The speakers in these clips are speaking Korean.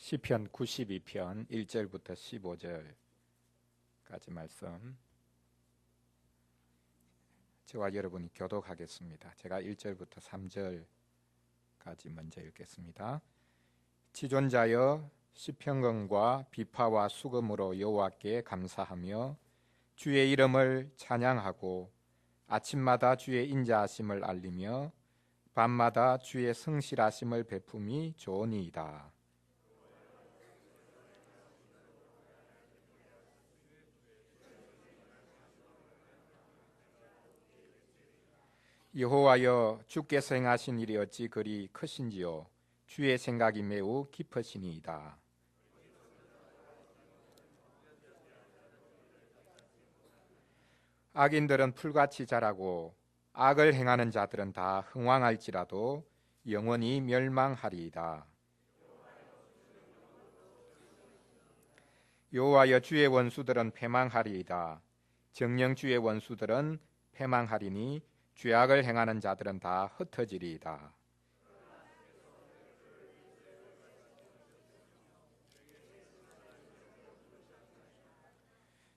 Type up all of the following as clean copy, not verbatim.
시편 92편 1절부터 15절까지 말씀 저와 여러분이 교독하겠습니다. 제가 1절부터 3절까지 먼저 읽겠습니다. 지존자여 시편강과 비파와 수금으로 여호와께 감사하며 주의 이름을 찬양하고 아침마다 주의 인자하심을 알리며 밤마다 주의 성실하심을 베품이 좋으니이다. 여호와여 주께서 행하신 일이 어찌 그리 크신지요 주의 생각이 매우 깊으시니이다. 악인들은 풀같이 자라고 악을 행하는 자들은 다 흥왕할지라도 영원히 멸망하리이다. 여호와여 주의 원수들은 패망하리이다. 정녕 주의 원수들은 패망하리니 죄악을 행하는 자들은 다 흩어지리이다.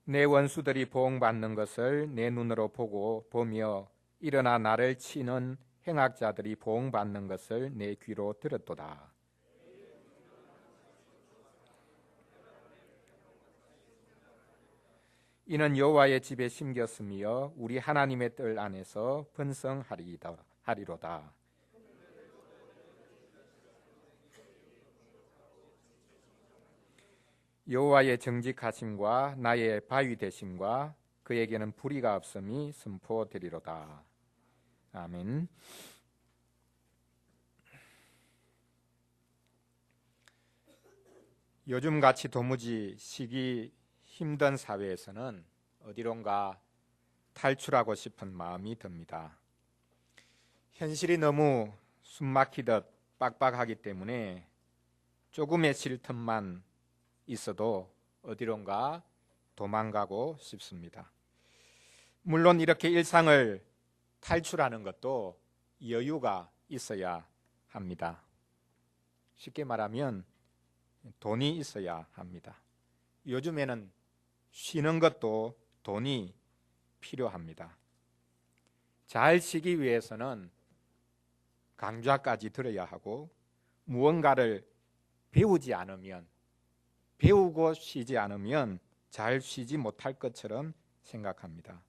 내 원수들이 보응받는 것을 내 눈으로 보며 일어나 나를 치는 행악자들이 보응받는 것을 내 귀로 들었도다. 이는 여호와의 집에 심겼으며 우리 하나님의 뜰 안에서 번성하리로다. 여호와의 정직하심과 나의 바위 되심과 그에게는 불의가 없음이 선포되리로다. 아멘. 요즘같이 도무지 쉬기 힘든 사회에서는 어디론가 탈출하고 싶은 마음이 듭니다. 현실이 너무 숨막히듯 빡빡하기 때문에 조금의 쉴 틈만 있어도 어디론가 도망가고 싶습니다. 물론 이렇게 일상을 탈출하는 것도 여유가 있어야 합니다. 쉽게 말하면 돈이 있어야 합니다. 요즘에는 쉬는 것도 돈이 필요합니다. 잘 쉬기 위해서는 강좌까지 들어야 하고 무언가를 배우고 쉬지 않으면 잘 쉬지 못할 것처럼 생각합니다.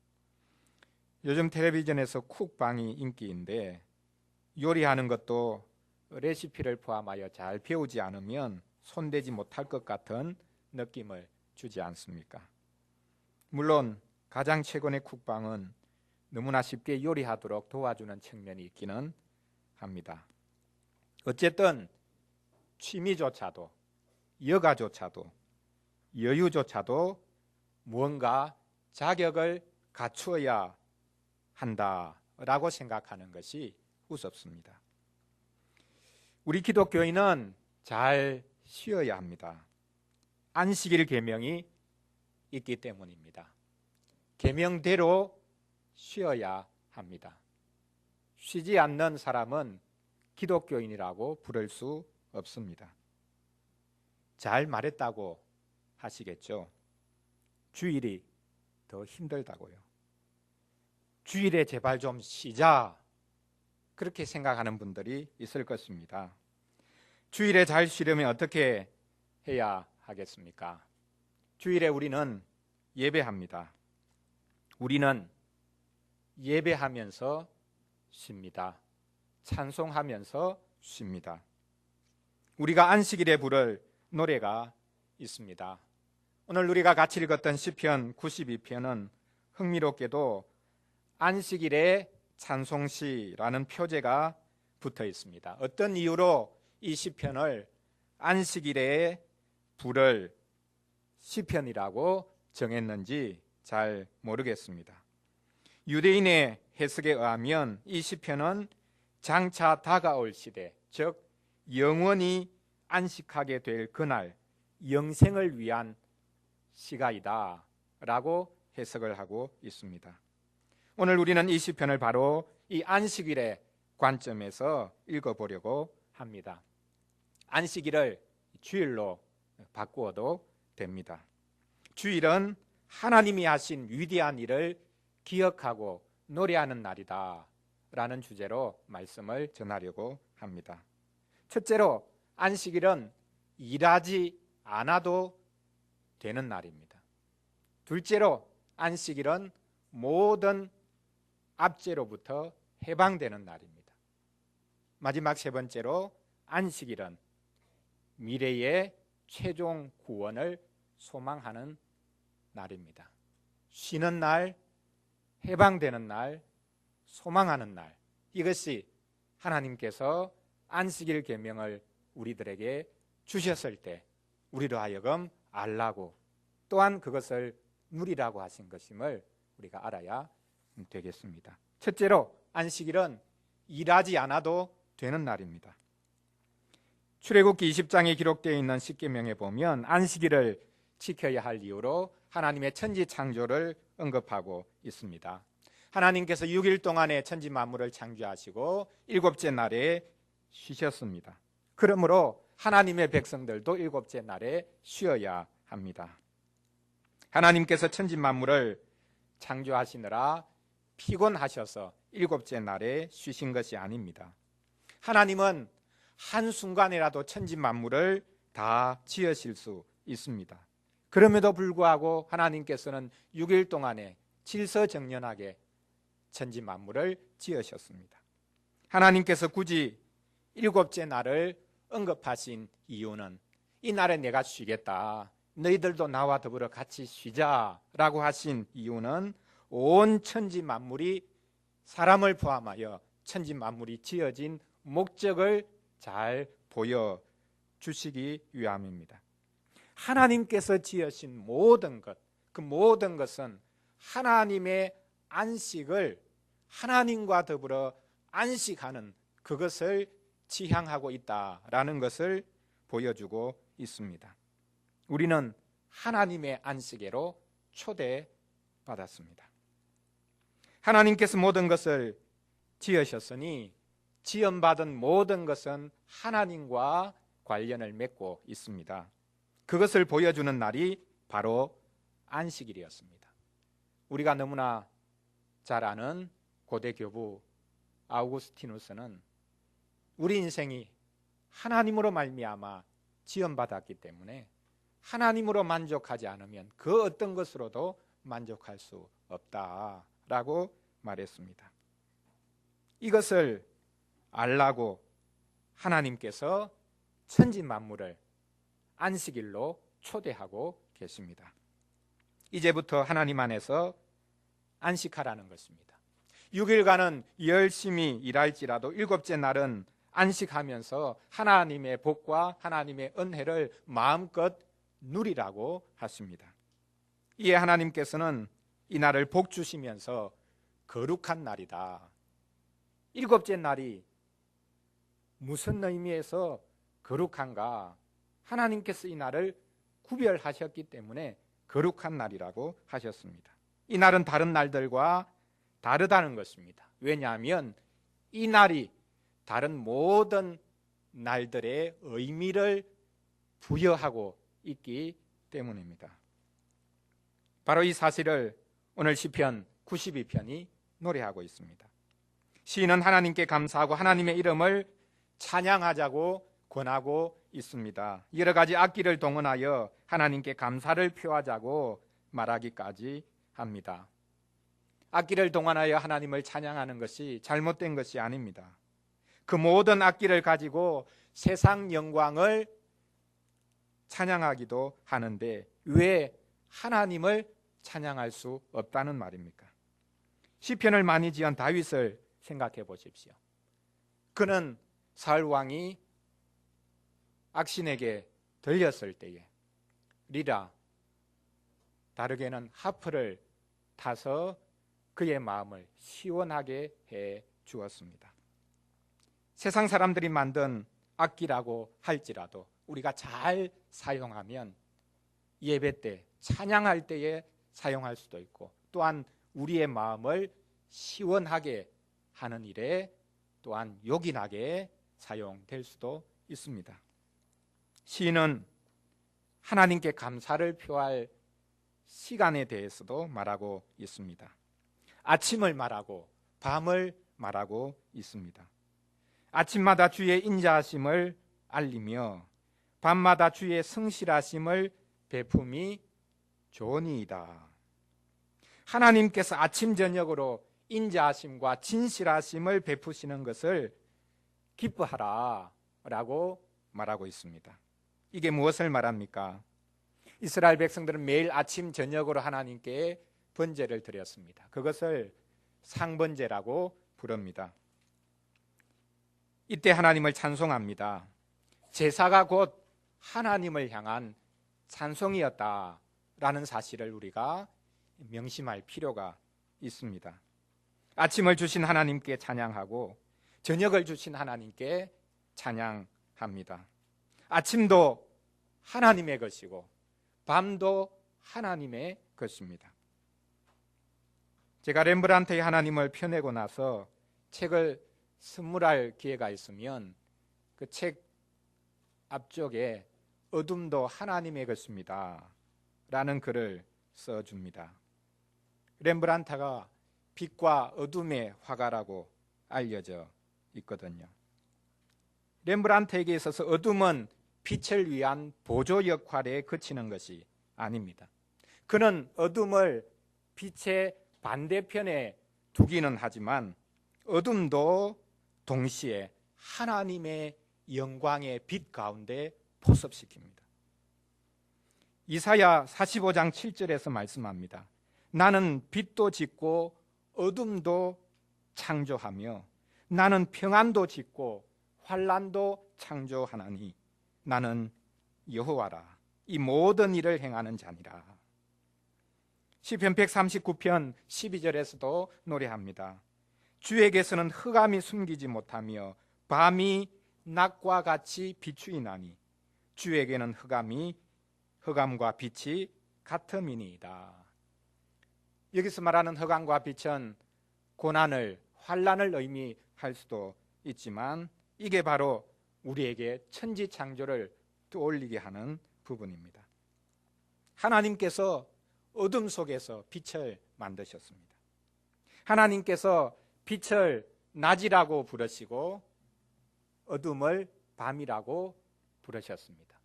요즘 텔레비전에서 쿡방이 인기인데 요리하는 것도 레시피를 포함하여 잘 배우지 않으면 손대지 못할 것 같은 느낌을 주지 않습니까? 물론 가장 최근의 쿡방은 너무나 쉽게 요리하도록 도와주는 측면이 있기는 합니다. 어쨌든 취미조차도 여가조차도 여유조차도 무언가 자격을 갖추어야 한다라고 생각하는 것이 우습습니다. 우리 기독교인은 잘 쉬어야 합니다. 안식일 계명이 있기 때문입니다. 계명대로 쉬어야 합니다. 쉬지 않는 사람은 기독교인이라고 부를 수 없습니다. 잘 말했다고 하시겠죠. 주일이 더 힘들다고요. 주일에 제발 좀 쉬자 그렇게 생각하는 분들이 있을 것입니다. 주일에 잘 쉬려면 어떻게 해야 하겠습니까? 주일에 우리는 예배합니다. 우리는 예배하면서 쉽니다. 찬송하면서 쉽니다. 우리가 안식일에 부를 노래가 있습니다. 오늘 우리가 같이 읽었던 시편 92편은 흥미롭게도 안식일에 찬송시라는 표제가 붙어 있습니다. 어떤 이유로 이 시편을 안식일에 부를 시편이라고 정했는지 잘 모르겠습니다. 유대인의 해석에 의하면 이 시편은 장차 다가올 시대, 즉 영원히 안식하게 될 그날, 영생을 위한 시가이다 라고 해석을 하고 있습니다. 오늘 우리는 이 시편을 바로 이 안식일의 관점에서 읽어보려고 합니다. 안식일을 주일로 바꾸어도 됩니다. 주일은 하나님이 하신 위대한 일을 기억하고 노래하는 날이다 라는 주제로 말씀을 전하려고 합니다. 첫째로 안식일은 일하지 않아도 되는 날입니다. 둘째로 안식일은 모든 압제로부터 해방되는 날입니다. 마지막 세 번째로 안식일은 미래의 최종 구원을 소망하는 날입니다. 쉬는 날, 해방되는 날, 소망하는 날, 이것이 하나님께서 안식일 계명을 우리들에게 주셨을 때 우리로 하여금 알라고 또한 그것을 누리라고 하신 것임을 우리가 알아야 되겠습니다. 첫째로 안식일은 일하지 않아도 되는 날입니다. 출애굽기 20장에 기록되어 있는 십계명에 보면 안식일을 지켜야 할 이유로 하나님의 천지 창조를 언급하고 있습니다. 하나님께서 6일 동안에 천지 만물을 창조하시고 일곱째 날에 쉬셨습니다. 그러므로 하나님의 백성들도 일곱째 날에 쉬어야 합니다. 하나님께서 천지 만물을 창조하시느라 피곤하셔서 일곱째 날에 쉬신 것이 아닙니다. 하나님은 한순간이라도 천지 만물을 다 지으실 수 있습니다. 그럼에도 불구하고 하나님께서는 6일 동안에 질서정연하게 천지 만물을 지으셨습니다. 하나님께서 굳이 일곱째 날을 언급하신 이유는 이 날에 내가 쉬겠다, 너희들도 나와 더불어 같이 쉬자라고 하신 이유는 온 천지 만물이 사람을 포함하여 천지 만물이 지어진 목적을 잘 보여주시기 위함입니다. 하나님께서 지으신 모든 것, 그 모든 것은 하나님의 안식을 하나님과 더불어 안식하는 그것을 지향하고 있다라는 것을 보여주고 있습니다. 우리는 하나님의 안식에로 초대받았습니다. 하나님께서 모든 것을 지으셨으니 지음받은 모든 것은 하나님과 관련을 맺고 있습니다. 그것을 보여주는 날이 바로 안식일이었습니다. 우리가 너무나 잘 아는 고대 교부 아우구스티누스는 우리 인생이 하나님으로 말미암아 지음받았기 때문에 하나님으로 만족하지 않으면 그 어떤 것으로도 만족할 수 없다라고 말했습니다. 이것을 알라고 하나님께서 천지 만물을 안식일로 초대하고 계십니다. 이제부터 하나님 안에서 안식하라는 것입니다. 6일간은 열심히 일할지라도 일곱째 날은 안식하면서 하나님의 복과 하나님의 은혜를 마음껏 누리라고 하십니다. 이에 하나님께서는 이 날을 복 주시면서 거룩한 날이다. 일곱째 날이 무슨 의미에서 거룩한가? 하나님께서 이 날을 구별하셨기 때문에 거룩한 날이라고 하셨습니다. 이 날은 다른 날들과 다르다는 것입니다. 왜냐하면 이 날이 다른 모든 날들의 의미를 부여하고 있기 때문입니다. 바로 이 사실을 오늘 시편 92편이 노래하고 있습니다. 시인은 하나님께 감사하고 하나님의 이름을 찬양하자고 권하고 있습니다. 여러 가지 악기를 동원하여 하나님께 감사를 표하자고 말하기까지 합니다. 악기를 동원하여 하나님을 찬양하는 것이 잘못된 것이 아닙니다. 그 모든 악기를 가지고 세상 영광을 찬양하기도 하는데 왜 하나님을 찬양할 수 없다는 말입니까? 시편을 많이 지은 다윗을 생각해 보십시오. 그는 사울 왕이 악신에게 들렸을 때에 리라, 다르게는 하프를 타서 그의 마음을 시원하게 해 주었습니다. 세상 사람들이 만든 악기라고 할지라도 우리가 잘 사용하면 예배 때, 찬양할 때에 사용할 수도 있고 또한 우리의 마음을 시원하게 하는 일에 또한 요긴하게 사용될 수도 있습니다. 시인은 하나님께 감사를 표할 시간에 대해서도 말하고 있습니다. 아침을 말하고 밤을 말하고 있습니다. 아침마다 주의 인자하심을 알리며 밤마다 주의 성실하심을 베품이 좋으니이다. 하나님께서 아침 저녁으로 인자하심과 진실하심을 베푸시는 것을 기뻐하라 라고 말하고 있습니다. 이게 무엇을 말합니까? 이스라엘 백성들은 매일 아침 저녁으로 하나님께 번제를 드렸습니다. 그것을 상번제라고 부릅니다. 이때 하나님을 찬송합니다. 제사가 곧 하나님을 향한 찬송이었다라는 사실을 우리가 명심할 필요가 있습니다. 아침을 주신 하나님께 찬양하고 저녁을 주신 하나님께 찬양합니다. 아침도 하나님의 것이고 밤도 하나님의 것입니다. 제가 렘브란트의 하나님을 펴내고 나서 책을 선물할 기회가 있으면 그 책 앞쪽에 어둠도 하나님의 것입니다 라는 글을 써줍니다. 렘브란트가 빛과 어둠의 화가라고 알려져 있거든요. 렘브란트에게 있어서 어둠은 빛을 위한 보조 역할에 그치는 것이 아닙니다. 그는 어둠을 빛의 반대편에 두기는 하지만 어둠도 동시에 하나님의 영광의 빛 가운데 포섭시킵니다. 이사야 45장 7절에서 말씀합니다. 나는 빛도 짓고 어둠도 창조하며 나는 평안도 짓고 환난도 창조하나니 나는 여호와라. 이 모든 일을 행하는 자니라. 시편 139편 12절에서도 노래합니다. 주에게서는 흑암이 숨기지 못하며 밤이 낮과 같이 비추이나니 주에게는 흑암과 빛이 같음이니이다. 여기서 말하는 흑암과 빛은 고난을, 환난을 의미할 수도 있지만 이게 바로 우리에게 천지창조를 떠올리게 하는 부분입니다. 하나님께서 어둠 속에서 빛을 만드셨습니다. 하나님께서 빛을 낮이라고 부르시고 어둠을 밤이라고 부르셨습니다.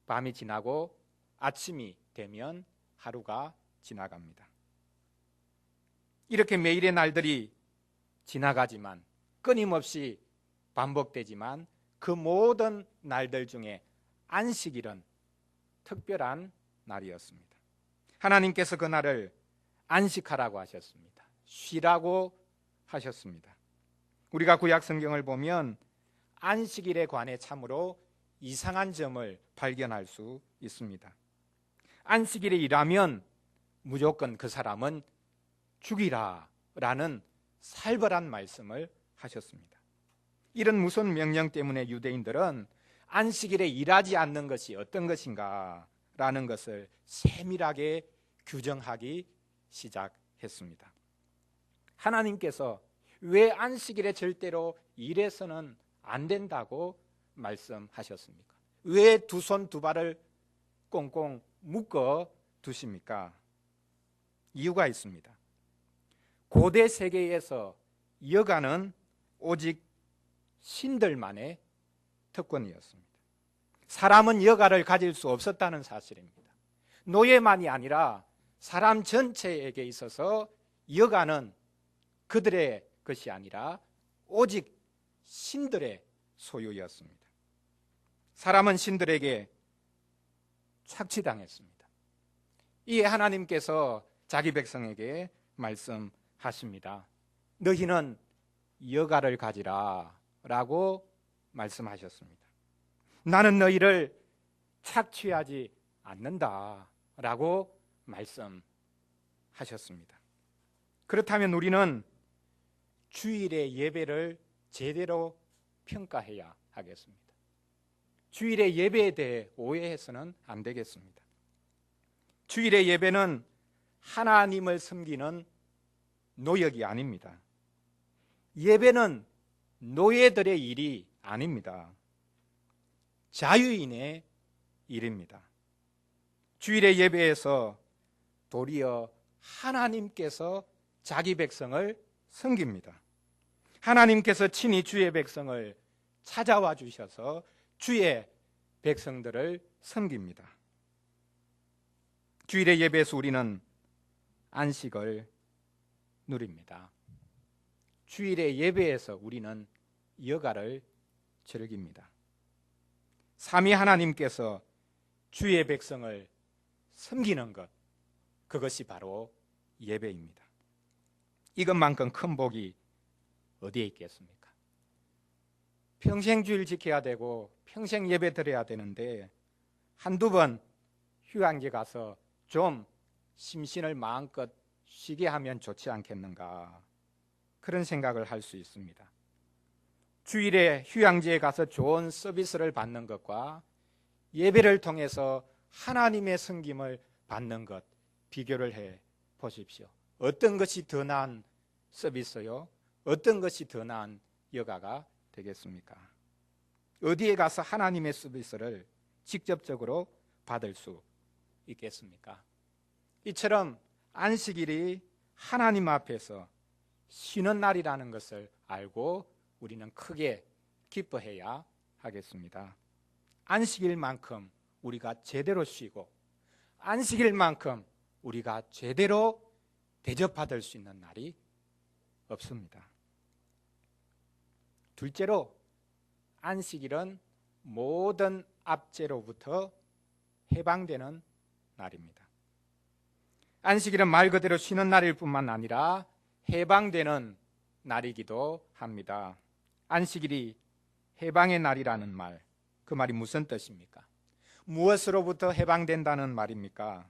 밤이 지나고 아침이 되면 하루가 지나갑니다. 이렇게 매일의 날들이 지나가지만 끊임없이 반복되지만 그 모든 날들 중에 안식일은 특별한 날이었습니다. 하나님께서 그 날을 안식하라고 하셨습니다. 쉬라고 하셨습니다. 우리가 구약 성경을 보면 안식일에 관해 참으로 이상한 점을 발견할 수 있습니다. 안식일에 일하면 무조건 그 사람은 죽이라 라는 살벌한 말씀을 하셨습니다. 이런 무서운 명령 때문에 유대인들은 안식일에 일하지 않는 것이 어떤 것인가 라는 것을 세밀하게 규정하기 시작했습니다. 하나님께서 왜 안식일에 절대로 일해서는 안 된다고 말씀하셨습니까? 왜 두 손 두 발을 꽁꽁 묶어 두십니까? 이유가 있습니다. 고대 세계에서 여가는 오직 신들만의 특권이었습니다. 사람은 여가를 가질 수 없었다는 사실입니다. 노예만이 아니라 사람 전체에게 있어서 여가는 그들의 것이 아니라 오직 신들의 소유였습니다. 사람은 신들에게 착취당했습니다. 이에 하나님께서 자기 백성에게 말씀하십니다. 너희는 여가를 가지라 라고 말씀하셨습니다. 나는 너희를 착취하지 않는다 라고 말씀하셨습니다. 그렇다면 우리는 주일의 예배를 제대로 평가해야 하겠습니다. 주일의 예배에 대해 오해해서는 안 되겠습니다. 주일의 예배는 하나님을 섬기는 노역이 아닙니다. 예배는 노예들의 일이 아닙니다. 자유인의 일입니다. 주일의 예배에서 도리어 하나님께서 자기 백성을 섬깁니다. 하나님께서 친히 주의 백성을 찾아와 주셔서 주의 백성들을 섬깁니다. 주일의 예배에서 우리는 안식을 누립니다. 주일의 예배에서 우리는 여가를 즐깁니다. 삼위 하나님께서 주의 백성을 섬기는 것, 그것이 바로 예배입니다. 이것만큼 큰 복이 어디에 있겠습니까? 평생 주일 지켜야 되고 평생 예배 드려야 되는데 한두 번 휴양지 가서 좀 심신을 마음껏 쉬게 하면 좋지 않겠는가, 그런 생각을 할 수 있습니다. 주일에 휴양지에 가서 좋은 서비스를 받는 것과 예배를 통해서 하나님의 섬김을 받는 것, 비교를 해 보십시오. 어떤 것이 더 나은 서비스요? 어떤 것이 더 나은 여가가 되겠습니까? 어디에 가서 하나님의 서비스를 직접적으로 받을 수 있겠습니까? 이처럼 안식일이 하나님 앞에서 쉬는 날이라는 것을 알고 우리는 크게 기뻐해야 하겠습니다. 안식일만큼 우리가 제대로 쉬고 안식일만큼 우리가 제대로 대접받을 수 있는 날이 없습니다. 둘째로, 안식일은 모든 압제로부터 해방되는 날입니다. 안식일은 말 그대로 쉬는 날일 뿐만 아니라 해방되는 날이기도 합니다. 안식일이 해방의 날이라는 말, 그 말이 무슨 뜻입니까? 무엇으로부터 해방된다는 말입니까?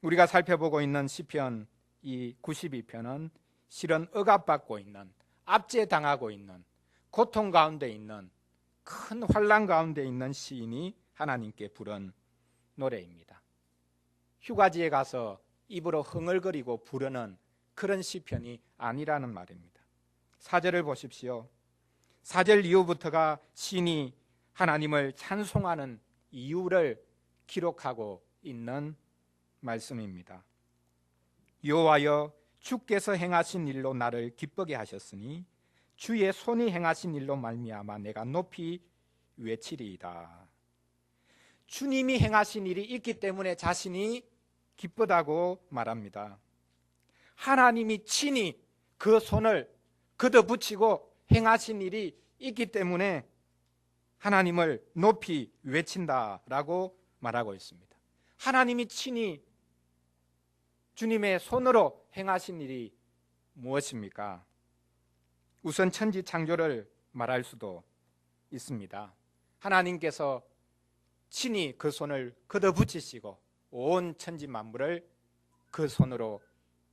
우리가 살펴보고 있는 시편 이 92편은 실은 억압받고 있는, 압제당하고 있는, 고통 가운데 있는, 큰 환난 가운데 있는 시인이 하나님께 부른 노래입니다. 휴가지에 가서 입으로 흥얼거리고 부르는 그런 시편이 아니라는 말입니다. 4절을 보십시오. 4절 이후부터가 시인이 하나님을 찬송하는 이유를 기록하고 있는 말씀입니다. 여호와여, 주께서 행하신 일로 나를 기쁘게 하셨으니 주의 손이 행하신 일로 말미암아 내가 높이 외치리이다. 주님이 행하신 일이 있기 때문에 자신이 기쁘다고 말합니다. 하나님이 친히 그 손을 걷어붙이고 행하신 일이 있기 때문에 하나님을 높이 외친다라고 말하고 있습니다. 하나님이 친히 주님의 손으로 행하신 일이 무엇입니까? 우선 천지 창조를 말할 수도 있습니다. 하나님께서 친히 그 손을 걷어붙이시고 온 천지 만물을 그 손으로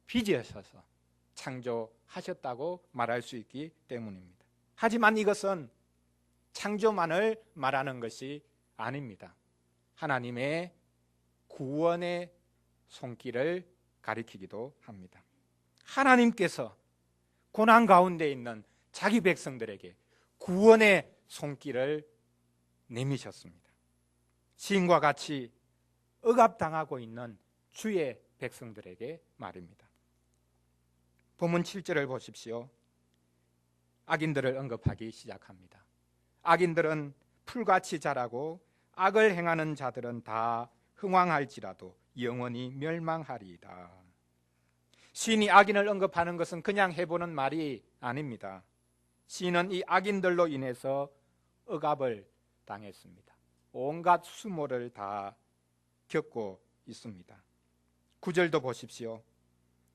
빚으셔서 창조하셨다고 말할 수 있기 때문입니다. 하지만 이것은 창조만을 말하는 것이 아닙니다. 하나님의 구원의 손길을 가리키기도 합니다. 하나님께서 고난 가운데 있는 자기 백성들에게 구원의 손길을 내미셨습니다. 시인과 같이 억압당하고 있는 주의 백성들에게 말입니다. 본문 7절을 보십시오. 악인들을 언급하기 시작합니다. 악인들은 풀같이 자라고 악을 행하는 자들은 다 흥왕할지라도 영원히 멸망하리이다. 시인이 악인을 언급하는 것은 그냥 해보는 말이 아닙니다. 시인은 이 악인들로 인해서 억압을 당했습니다. 온갖 수모를 다 겪고 있습니다. 9절도 보십시오.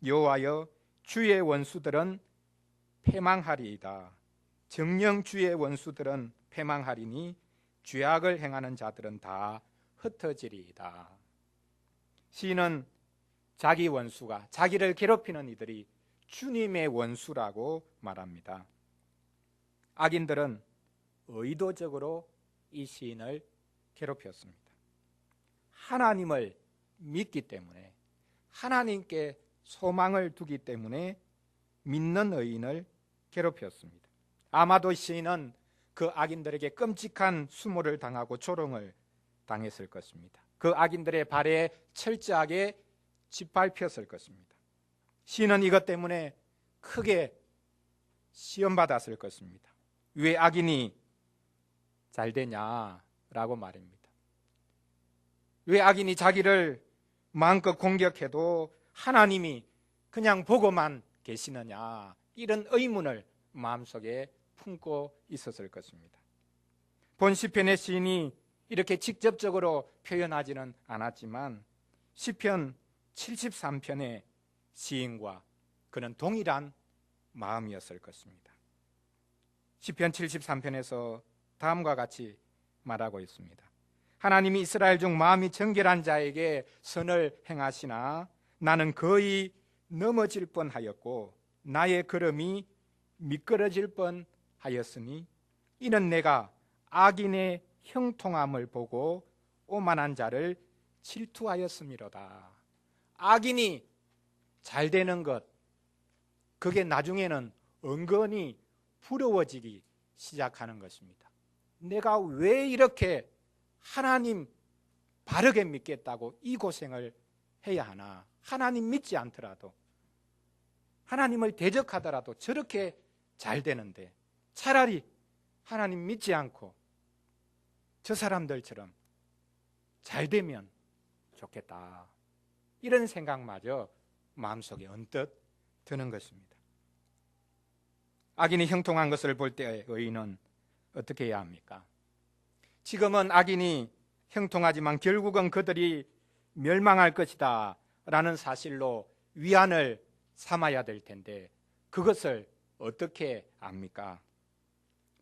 여호와여, 주의 원수들은 패망하리이다. 정녕 주의 원수들은 패망하리니 죄악을 행하는 자들은 다 흩어지리이다. 시인은 자기 원수가, 자기를 괴롭히는 이들이 주님의 원수라고 말합니다. 악인들은 의도적으로 이 시인을 괴롭혔습니다. 하나님을 믿기 때문에, 하나님께 소망을 두기 때문에 믿는 의인을 괴롭혔습니다. 아마도 시인은 그 그 악인들에게 끔찍한 수모를 당하고 조롱을 당했을 것입니다. 그 악인들의 발에 철저하게 짓밟혔을 것입니다. 시인은 이것 때문에 크게 시험받았을 것입니다. 왜 악인이 잘 되냐라고 말입니다. 왜 악인이 자기를 마음껏 공격해도 하나님이 그냥 보고만 계시느냐, 이런 의문을 마음속에 품고 있었을 것입니다. 본 시편의 시인이 이렇게 직접적으로 표현하지는 않았지만 시편 73편의 시인과 그는 동일한 마음이었을 것입니다. 시편 73편에서 다음과 같이 말하고 있습니다. 하나님이 이스라엘 중 마음이 정결한 자에게 선을 행하시나 나는 거의 넘어질 뻔하였고 나의 걸음이 미끄러질 뻔하였으니 이는 내가 악인의 형통함을 보고 오만한 자를 질투하였음이로다. 악인이 잘 되는 것, 그게 나중에는 은근히 부러워지기 시작하는 것입니다. 내가 왜 이렇게 하나님 바르게 믿겠다고 이 고생을 해야 하나? 하나님 믿지 않더라도, 하나님을 대적하더라도 저렇게 잘 되는데 차라리 하나님 믿지 않고 저 사람들처럼 잘 되면 좋겠다, 이런 생각마저 마음속에 언뜻 드는 것입니다. 악인이 형통한 것을 볼 때 의인은 어떻게 해야 합니까? 지금은 악인이 형통하지만 결국은 그들이 멸망할 것이다 라는 사실로 위안을 삼아야 될 텐데 그것을 어떻게 압니까?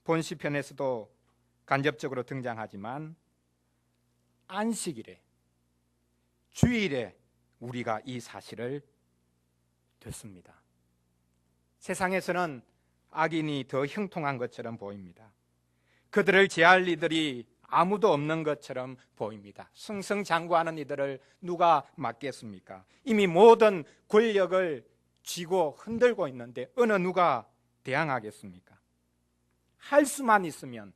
본 시편에서도 간접적으로 등장하지만 안식일에, 주일에 우리가 이 사실을 듣습니다. 세상에서는 악인이 더 형통한 것처럼 보입니다. 그들을 제할 이들이 아무도 없는 것처럼 보입니다. 승승장구하는 이들을 누가 맡겠습니까? 이미 모든 권력을 쥐고 흔들고 있는데 어느 누가 대항하겠습니까? 할 수만 있으면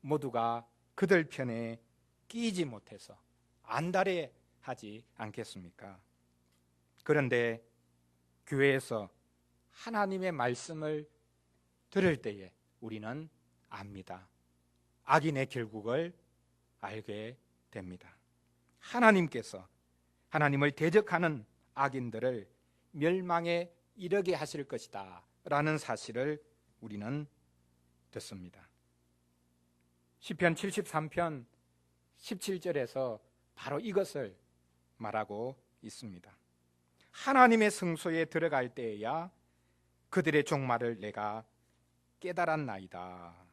모두가 그들 편에 끼지 못해서 안달해 하지 않겠습니까? 그런데 교회에서 하나님의 말씀을 들을 때에 우리는 압니다. 악인의 결국을 알게 됩니다. 하나님께서 하나님을 대적하는 악인들을 멸망에 이르게 하실 것이다 라는 사실을 우리는 듣습니다. 시편 73편 17절에서 바로 이것을 말하고 있습니다. 하나님의 성소에 들어갈 때에야 그들의 종말을 내가 깨달았나이다.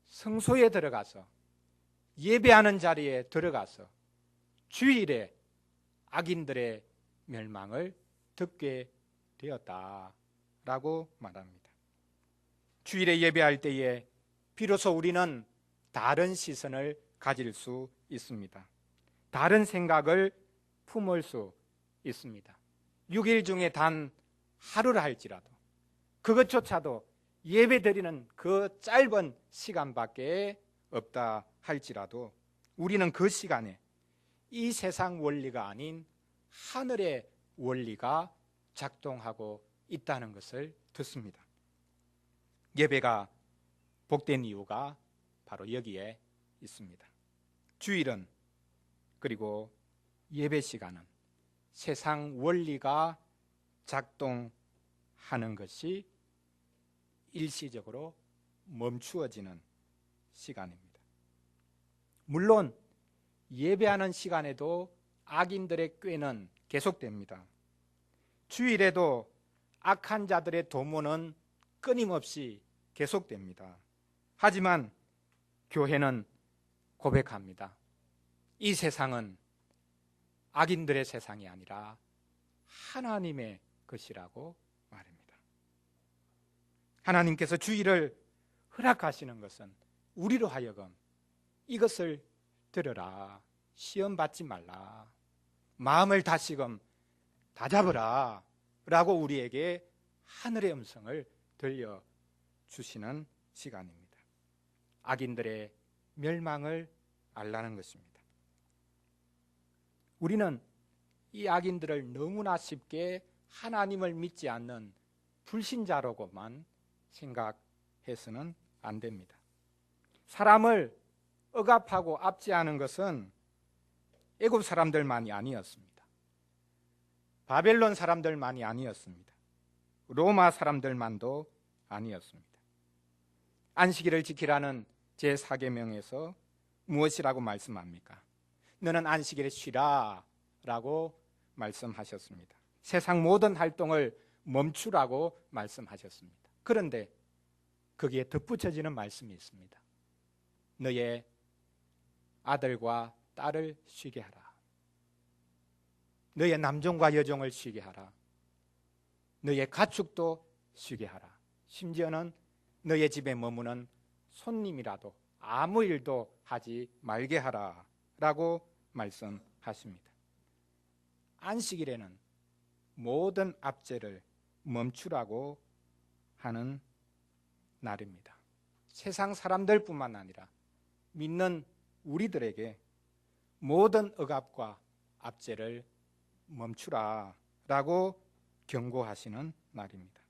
성소에 들어가서, 예배하는 자리에 들어가서 주일에 악인들의 멸망을 듣게 되었다라고 말합니다. 주일에 예배할 때에 비로소 우리는 다른 시선을 가질 수 있습니다. 다른 생각을 품을 수 있습니다. 6일 중에 단 하루를 할지라도 그것조차도 예배 드리는 그 짧은 시간밖에 없다 할지라도 우리는 그 시간에 이 세상 원리가 아닌 하늘의 원리가 작동하고 있다는 것을 듣습니다. 예배가 복된 이유가 바로 여기에 있습니다. 주일은, 그리고 예배 시간은 세상 원리가 작동하는 것이 일시적으로 멈추어지는 시간입니다. 물론 예배하는 시간에도 악인들의 꾀는 계속됩니다. 주일에도 악한 자들의 도모는 끊임없이 계속됩니다. 하지만 교회는 고백합니다. 이 세상은 악인들의 세상이 아니라 하나님의 것이라고 말입니다. 하나님께서 주일을 허락하시는 것은 우리로 하여금 이것을 들으라, 시험 받지 말라, 마음을 다시금 다잡으라 라고 우리에게 하늘의 음성을 들려주시는 주시는 시간입니다. 악인들의 멸망을 알라는 것입니다. 우리는 이 악인들을 너무나 쉽게 하나님을 믿지 않는 불신자로만 생각해서는 안 됩니다. 사람을 억압하고 압제하는 것은 애굽 사람들만이 아니었습니다. 바벨론 사람들만이 아니었습니다. 로마 사람들만도 아니었습니다. 안식일을 지키라는 제4계명에서 무엇이라고 말씀합니까? 너는 안식일에 쉬라 라고 말씀하셨습니다. 세상 모든 활동을 멈추라고 말씀하셨습니다. 그런데 거기에 덧붙여지는 말씀이 있습니다. 너의 아들과 딸을 쉬게 하라. 너의 남종과 여종을 쉬게 하라. 너의 가축도 쉬게 하라. 심지어는 너의 집에 머무는 손님이라도 아무 일도 하지 말게 하라 라고 말씀하십니다. 안식일에는 모든 압제를 멈추라고 하는 날입니다. 세상 사람들뿐만 아니라 믿는 우리들에게 모든 억압과 압제를 멈추라 라고 경고하시는 날입니다.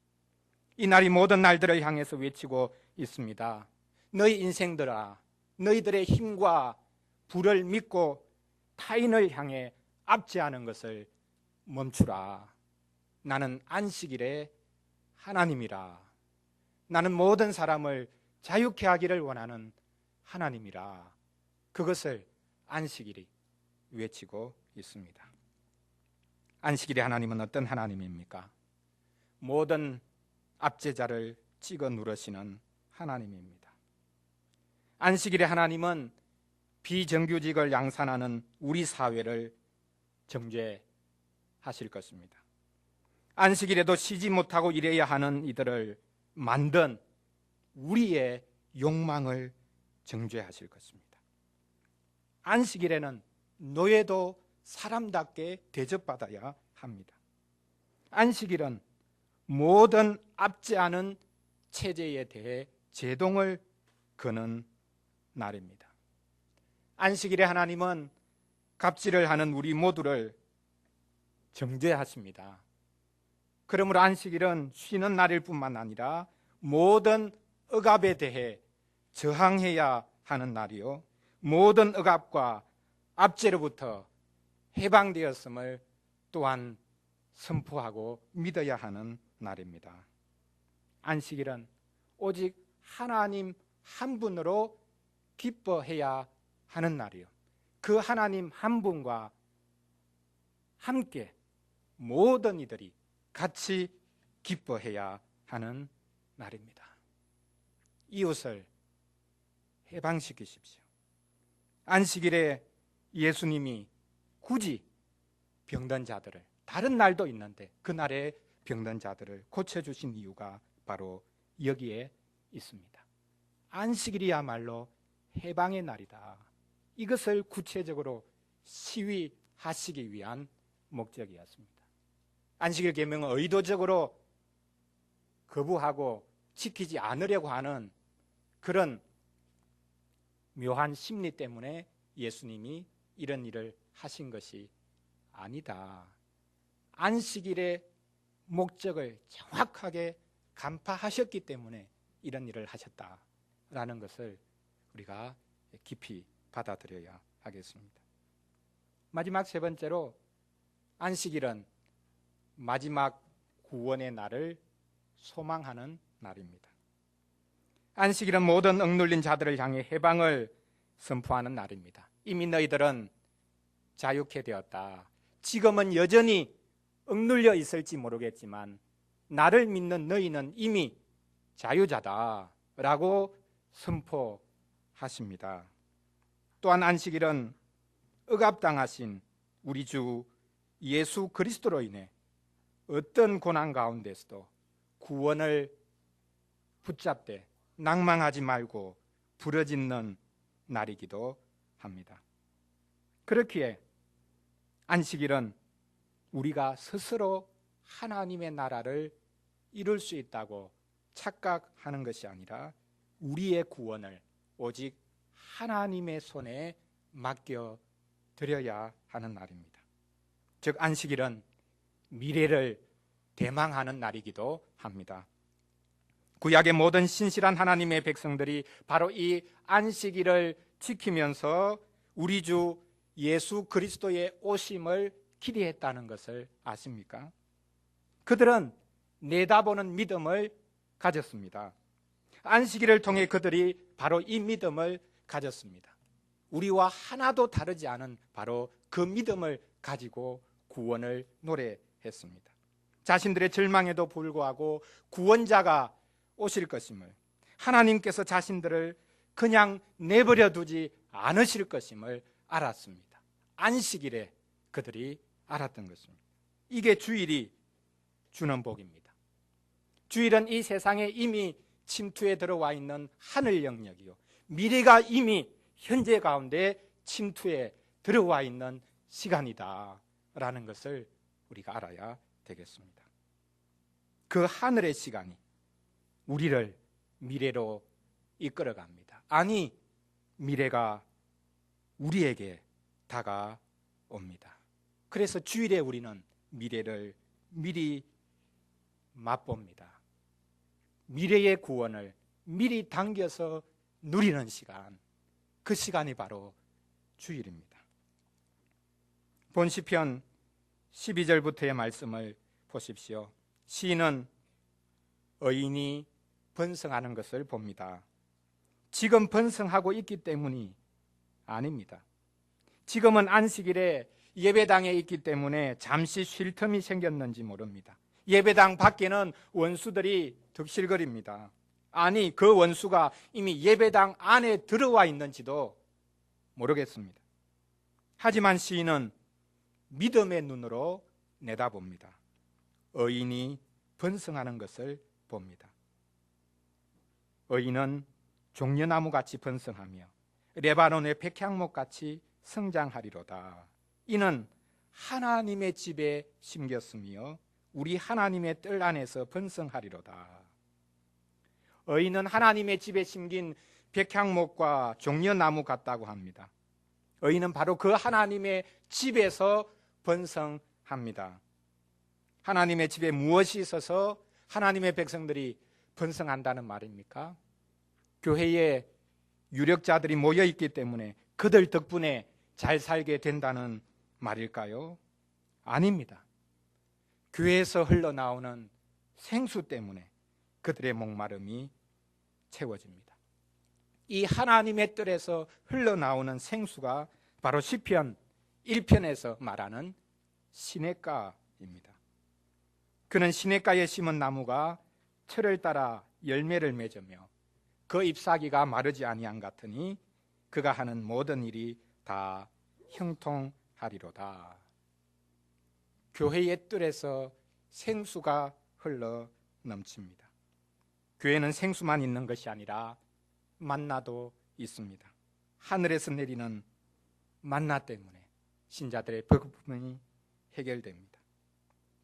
이 날이 모든 날들을 향해서 외치고 있습니다. 너희 인생들아, 너희들의 힘과 부를 믿고 타인을 향해 압제하는 것을 멈추라. 나는 안식일의 하나님이라. 나는 모든 사람을 자유케 하기를 원하는 하나님이라. 그것을 안식일이 외치고 있습니다. 안식일의 하나님은 어떤 하나님입니까? 모든 압제자를 찍어 누르시는 하나님입니다. 안식일의 하나님은 비정규직을 양산하는 우리 사회를 정죄하실 것입니다. 안식일에도 쉬지 못하고 일해야 하는 이들을 만든 우리의 욕망을 정죄하실 것입니다. 안식일에는 노예도 사람답게 대접받아야 합니다. 안식일은 모든 압제하는 체제에 대해 제동을 거는 날입니다. 안식일에 하나님은 갑질을 하는 우리 모두를 정죄하십니다. 그러므로 안식일은 쉬는 날일 뿐만 아니라 모든 억압에 대해 저항해야 하는 날이요, 모든 억압과 압제로부터 해방되었음을 또한 선포하고 믿어야 하는 날입니다. 안식일은 오직 하나님 한 분으로 기뻐해야 하는 날이요, 그 하나님 한 분과 함께 모든 이들이 같이 기뻐해야 하는 날입니다. 이웃을 해방시키십시오. 안식일에 예수님이 굳이 병든 자들을, 다른 날도 있는데 그날에 병든 자들을 고쳐주신 이유가 바로 여기에 있습니다. 안식일이야말로 해방의 날이다. 이것을 구체적으로 시위하시기 위한 목적이었습니다. 안식일 계명은 의도적으로 거부하고 지키지 않으려고 하는 그런 묘한 심리 때문에 예수님이 이런 일을 하신 것이 아니다. 안식일의 목적을 정확하게 간파하셨기 때문에 이런 일을 하셨다라는 것을 우리가 깊이 받아들여야 하겠습니다. 마지막 세 번째로, 안식일은 마지막 구원의 날을 소망하는 날입니다. 안식일은 모든 억눌린 자들을 향해 해방을 선포하는 날입니다. 이미 너희들은 자유케 되었다. 지금은 여전히 억눌려 있을지 모르겠지만 나를 믿는 너희는 이미 자유자다 라고 선포하십니다. 또한 안식일은 억압당하신 우리 주 예수 그리스도로 인해 어떤 고난 가운데서도 구원을 붙잡되 낭망하지 말고 부르짖는 날이기도 합니다. 그렇기에 안식일은 우리가 스스로 하나님의 나라를 이룰 수 있다고 착각하는 것이 아니라 우리의 구원을 오직 하나님의 손에 맡겨 드려야 하는 날입니다. 즉 안식일은 미래를 대망하는 날이기도 합니다. 구약의 모든 신실한 하나님의 백성들이 바로 이 안식일을 지키면서 우리 주 예수 그리스도의 오심을 기대했다는 것을 아십니까? 그들은 내다보는 믿음을 가졌습니다. 안식일을 통해 그들이 바로 이 믿음을 가졌습니다. 우리와 하나도 다르지 않은 바로 그 믿음을 가지고 구원을 노래했습니다. 자신들의 절망에도 불구하고 구원자가 오실 것임을, 하나님께서 자신들을 그냥 내버려 두지 않으실 것임을 알았습니다. 안식일에 그들이 알았던 것입니다. 이게 주일이 주는 복입니다. 주일은 이 세상에 이미 침투에 들어와 있는 하늘 영역이요, 미래가 이미 현재 가운데 침투에 들어와 있는 시간이다라는 것을 우리가 알아야 되겠습니다. 그 하늘의 시간이 우리를 미래로 이끌어갑니다. 아니, 미래가 우리에게 다가옵니다. 그래서 주일에 우리는 미래를 미리 맛봅니다. 미래의 구원을 미리 당겨서 누리는 시간, 그 시간이 바로 주일입니다. 본 시편 12절부터의 말씀을 보십시오. 시인은 의인이 번성하는 것을 봅니다. 지금 번성하고 있기 때문이 아닙니다. 지금은 안식일에 예배당에 있기 때문에 잠시 쉴 틈이 생겼는지 모릅니다. 예배당 밖에는 원수들이 득실거립니다. 아니, 그 원수가 이미 예배당 안에 들어와 있는지도 모르겠습니다. 하지만 시인은 믿음의 눈으로 내다봅니다. 의인이 번성하는 것을 봅니다. 의인은 종려나무같이 번성하며 레바논의 백향목같이 성장하리로다. 이는 하나님의 집에 심겼으며 우리 하나님의 뜰 안에서 번성하리로다. 의인은 하나님의 집에 심긴 백향목과 종려나무 같다고 합니다. 의인은 바로 그 하나님의 집에서 번성합니다. 하나님의 집에 무엇이 있어서 하나님의 백성들이 번성한다는 말입니까? 교회에 유력자들이 모여 있기 때문에 그들 덕분에 잘 살게 된다는 말일까요? 아닙니다. 교회에서 흘러나오는 생수 때문에 그들의 목마름이 채워집니다. 이 하나님의 뜰에서 흘러나오는 생수가 바로 시편 1편에서 말하는 시냇가입니다. 그는 시냇가에 심은 나무가 철을 따라 열매를 맺으며 그 잎사귀가 마르지 아니한 같으니 그가 하는 모든 일이 다 형통하리로다. 교회의 뜰에서 생수가 흘러 넘칩니다. 교회는 생수만 있는 것이 아니라 만나도 있습니다. 하늘에서 내리는 만나 때문에 신자들의 배고픔이 해결됩니다.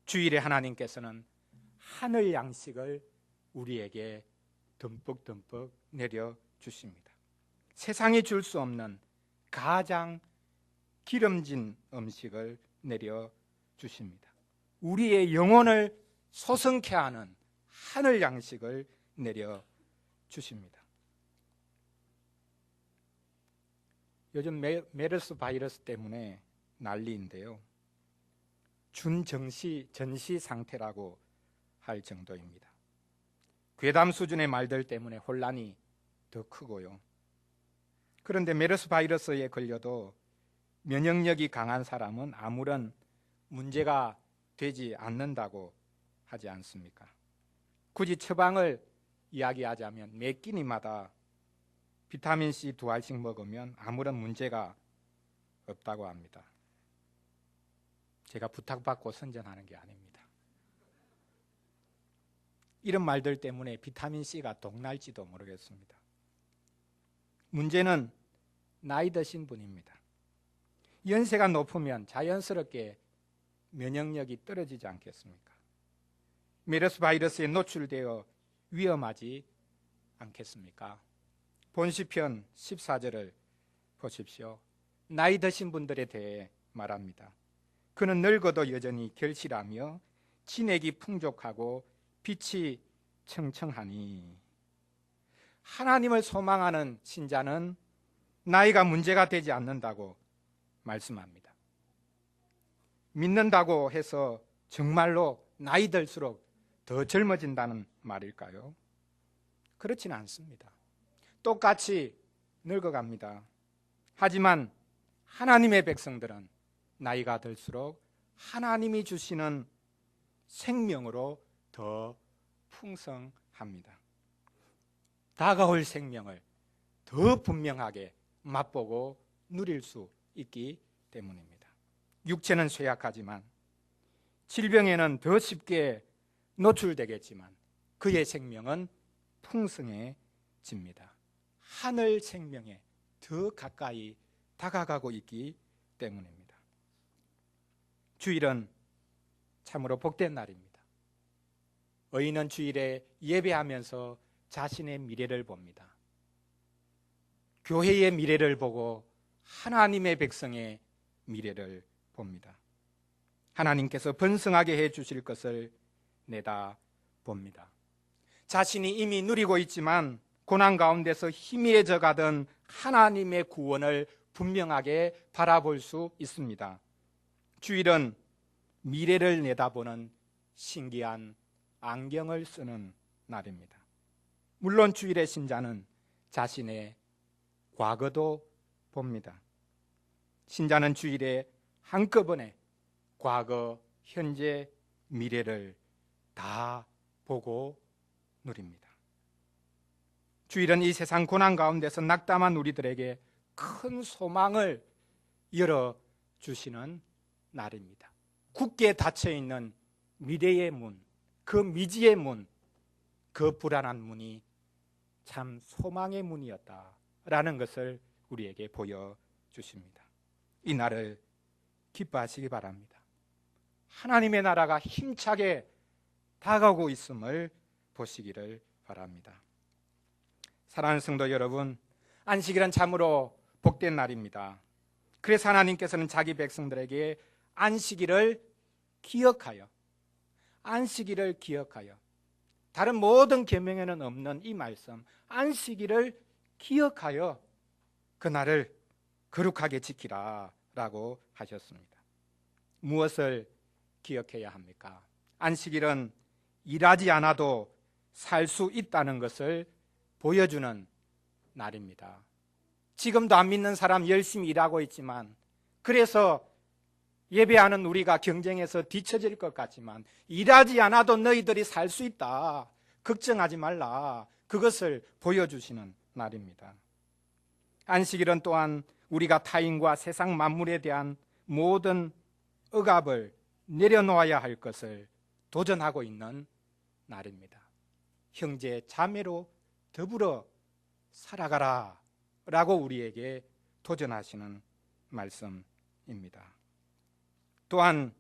주일에 하나님께서는 하늘 양식을 우리에게 듬뿍듬뿍 내려주십니다. 세상이 줄 수 없는 가장 기름진 음식을 내려주십니다. 우리의 영혼을 소성케 하는 하늘 양식을 내려주십니다. 요즘 메르스 바이러스 때문에 난리인데요, 전시 상태라고 할 정도입니다. 괴담 수준의 말들 때문에 혼란이 더 크고요. 그런데 메르스 바이러스에 걸려도 면역력이 강한 사람은 아무런 문제가 되지 않는다고 하지 않습니까? 굳이 처방을 이야기하자면 매 끼니마다 비타민C 2알씩 먹으면 아무런 문제가 없다고 합니다. 제가 부탁받고 선전하는 게 아닙니다. 이런 말들 때문에 비타민C가 독날지도 모르겠습니다. 문제는 나이 드신 분입니다. 연세가 높으면 자연스럽게 면역력이 떨어지지 않겠습니까? 메르스 바이러스에 노출되어 위험하지 않겠습니까? 본 시편 14절을 보십시오. 나이 드신 분들에 대해 말합니다. 그는 늙어도 여전히 결실하며 진액이 풍족하고 빛이 청청하니. 하나님을 소망하는 신자는 나이가 문제가 되지 않는다고 말씀합니다. 믿는다고 해서 정말로 나이 들수록 더 젊어진다는 말일까요? 그렇지는 않습니다. 똑같이 늙어갑니다. 하지만 하나님의 백성들은 나이가 들수록 하나님이 주시는 생명으로 더 풍성합니다. 다가올 생명을 더 분명하게 맛보고 누릴 수 있기 때문입니다. 육체는 쇠약하지만 질병에는 더 쉽게 노출되겠지만 그의 생명은 풍성해집니다. 하늘 생명에 더 가까이 다가가고 있기 때문입니다. 주일은 참으로 복된 날입니다. 의인은 주일에 예배하면서 자신의 미래를 봅니다. 교회의 미래를 보고 하나님의 백성의 미래를 봅니다. 하나님께서 번성하게 해 주실 것을 내다 봅니다. 자신이 이미 누리고 있지만 고난 가운데서 희미해져 가던 하나님의 구원을 분명하게 바라볼 수 있습니다. 주일은 미래를 내다보는 신기한 안경을 쓰는 날입니다. 물론 주일의 신자는 자신의 과거도 봅니다. 신자는 주일에 한꺼번에 과거, 현재, 미래를 다 보고 누립니다. 주일은 이 세상 고난 가운데서 낙담한 우리들에게 큰 소망을 열어주시는 날입니다. 굳게 닫혀있는 미래의 문, 그 미지의 문, 그 불안한 문이 참 소망의 문이었다라는 것을 우리에게 보여주십니다. 이 날을 기뻐하시기 바랍니다. 하나님의 나라가 힘차게 다가오고 있음을 보시기를 바랍니다. 사랑하는 성도 여러분, 안식일은 참으로 복된 날입니다. 그래서 하나님께서는 자기 백성들에게 안식일을 기억하여, 안식일을 기억하여, 다른 모든 계명에는 없는 이 말씀, 안식일을 기억하여 그날을 거룩하게 지키라 라고 하셨습니다. 무엇을 기억해야 합니까? 안식일은 일하지 않아도 살 수 있다는 것을 보여주는 날입니다. 지금도 안 믿는 사람 열심히 일하고 있지만, 그래서 예배하는 우리가 경쟁에서 뒤처질 것 같지만 일하지 않아도 너희들이 살 수 있다, 걱정하지 말라, 그것을 보여주시는 날입니다. 안식일은 또한 우리가 타인과 세상 만물에 대한 모든 억압을 내려놓아야 할 것을 도전하고 있는 날입니다. 형제 자매로 더불어 살아가라 라고 우리에게 도전하시는 말씀입니다. 또한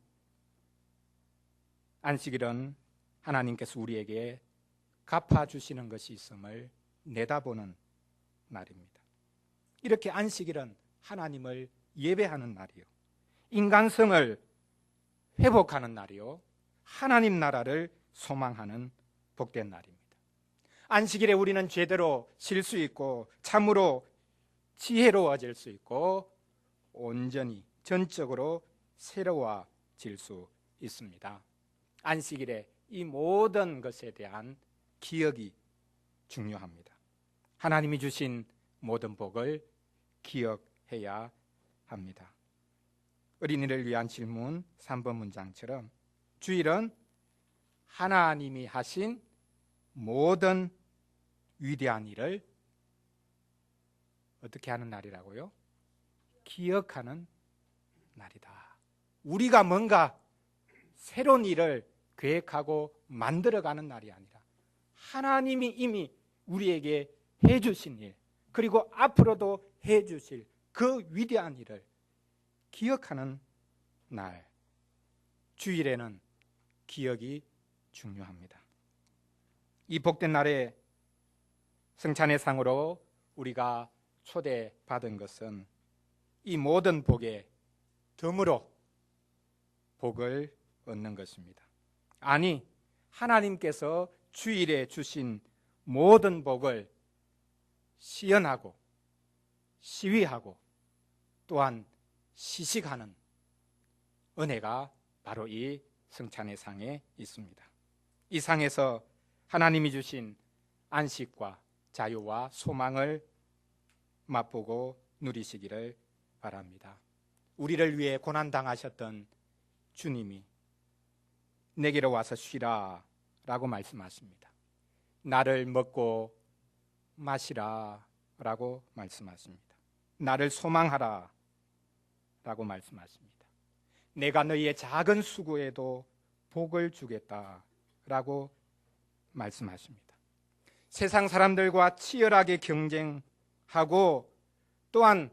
안식일은 하나님께서 우리에게 갚아주시는 것이 있음을 내다보는 날입니다. 이렇게 안식일은 하나님을 예배하는 날이요, 인간성을 회복하는 날이요, 하나님 나라를 소망하는 복된 날입니다. 안식일에 우리는 제대로 쉴 수 있고 참으로 지혜로워질 수 있고 온전히 전적으로 새로워질 수 있습니다. 안식일에 이 모든 것에 대한 기억이 중요합니다. 하나님이 주신 모든 복을 기억해야 합니다. 어린이를 위한 질문 3번 문장처럼 주일은 하나님이 하신 모든 위대한 일을 어떻게 하는 날이라고요? 기억하는 날이다. 우리가 뭔가 새로운 일을 계획하고 만들어가는 날이 아니라 하나님이 이미 우리에게 해주신 일, 그리고 앞으로도 해주실 그 위대한 일을 기억하는 날. 주일에는 기억이 중요합니다. 이 복된 날에 성찬의 상으로 우리가 초대받은 것은 이 모든 복에 덤으로 복을 얻는 것입니다. 아니, 하나님께서 주일에 주신 모든 복을 시연하고 시위하고 또한 시식하는 은혜가 바로 이 성찬의 상에 있습니다. 이 상에서 하나님이 주신 안식과 자유와 소망을 맛보고 누리시기를 바랍니다. 우리를 위해 고난당하셨던 주님이 내게로 와서 쉬라 라고 말씀하십니다. 나를 먹고 마시라 라고 말씀하십니다. 나를 소망하라 라고 말씀하십니다. 내가 너희의 작은 수고에도 복을 주겠다 라고 말씀하십니다. 세상 사람들과 치열하게 경쟁하고 또한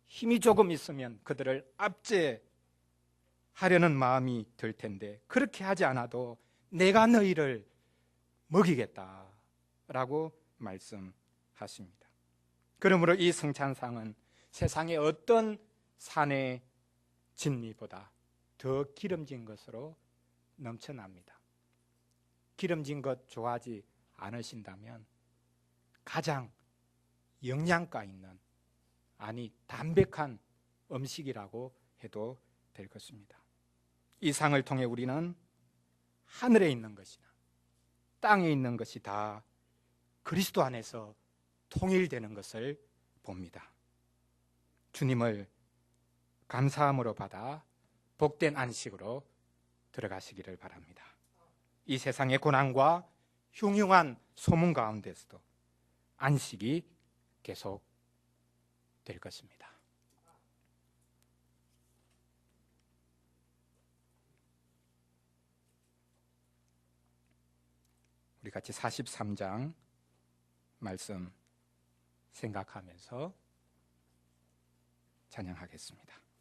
힘이 조금 있으면 그들을 압제하려는 마음이 들 텐데 그렇게 하지 않아도 내가 너희를 먹이겠다라고 말씀하십니다. 그러므로 이 성찬상은 세상의 어떤 산의 진미보다 더 기름진 것으로 넘쳐납니다. 기름진 것 좋아하지 않으신다면 가장 영양가 있는, 아니 담백한 음식이라고 해도 될 것입니다. 이 상을 통해 우리는 하늘에 있는 것이나 땅에 있는 것이 다 그리스도 안에서 통일되는 것을 봅니다. 주님을 감사함으로 받아 복된 안식으로 들어가시기를 바랍니다. 이 세상의 고난과 흉흉한 소문 가운데서도 안식이 계속 될 것입니다. 우리 같이 43장 말씀 생각하면서 찬양하겠습니다.